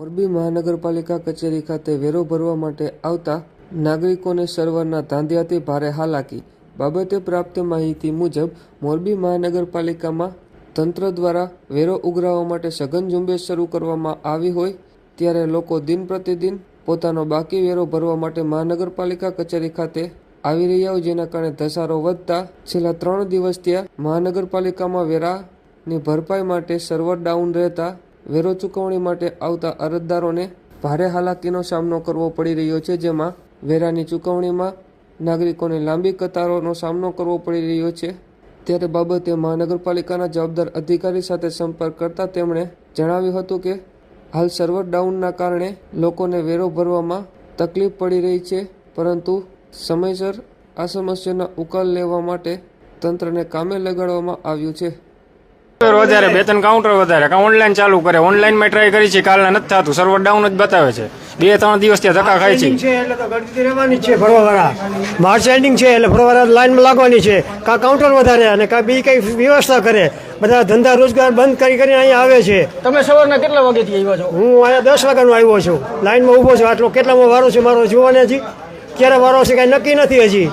મોરબી મહાનગરપાલિકા કચેરી ખાતે વેરો ભરવા માટે આવતા નાગરિકોને સર્વરના ધાંધિયાથી ભારે હાલાકી બાબતે પ્રાપ્ત માહિતી મુજબ મોરબી મહાનગરપાલિકામાં તંત્ર દ્વારા વેરો ઉઘરાવવા માટે સઘન ઝુંબેશ શરૂ કરવામાં આવી હોય ત્યારે લોકો દિન પ્રતિદિન પોતાનો બાકી વેરો ભરવા માટે મહાનગરપાલિકા કચેરી ખાતે આવી રહ્યા હોય, જેના કારણે ધસારો વધતા છેલ્લા 3 દિવસથી મહાનગરપાલિકામાં વેરાની ભરપાઈ માટે સર્વર ડાઉન રહેતા વેરો ચૂકવણી માટે આવતા અરજદારોને ભારે હાલાકીનો સામનો કરવો પડી રહ્યો છે, જેમાં વેરાની ચૂકવણીમાં નાગરિકોને લાંબી કતારોનો સામનો કરવો પડી રહ્યો છે। ત્યારે બાબતે મહાનગરપાલિકાના જવાબદાર અધિકારી સાથે સંપર્ક કરતા તેમણે જણાવ્યું હતું કે હાલ સર્વર ડાઉનના કારણે લોકોને વેરો ભરવામાં તકલીફ પડી રહી છે, પરંતુ સમયસર આ સમસ્યાનો ઉકેલ લેવા માટે તંત્રને કામે લગાડવામાં આવ્યું છે। વધારે 2-3 કાઉન્ટર વધારે ઓનલાઈન ચાલુ કરે, ઓનલાઈનમાં ટ્રાય કરી છે, કાલના નથી થતું, સર્વર ડાઉન જ બતાવે છે। 2-3 દિવસ ત્યાં ધક્કા ખાય છે એટલે તો ગળતી રહેવાની છે ભરવાવાળા, માર્ચ એન્ડિંગ છે એટલે ભરવાવાળા લાઈનમાં લાગવાની છે, કા કાઉન્ટર વધારે અને કા બી કઈ વ્યવસ્થા કરે, બધા ધંધા રોજગાર બંધ કરીને અહીંયા આવે છે। તમે સવારના કેટલા વાગ્યાથી આવ્યા છો? હું અહીંયા 10 વાગ્યાનો આવ્યો છું, લાઈનમાં ઊભો છું, આટલો કેટલામાં વારો છે મારો જોવાને, હજી ક્યારે વારો છે કાંઈ નક્કી નથી હજી।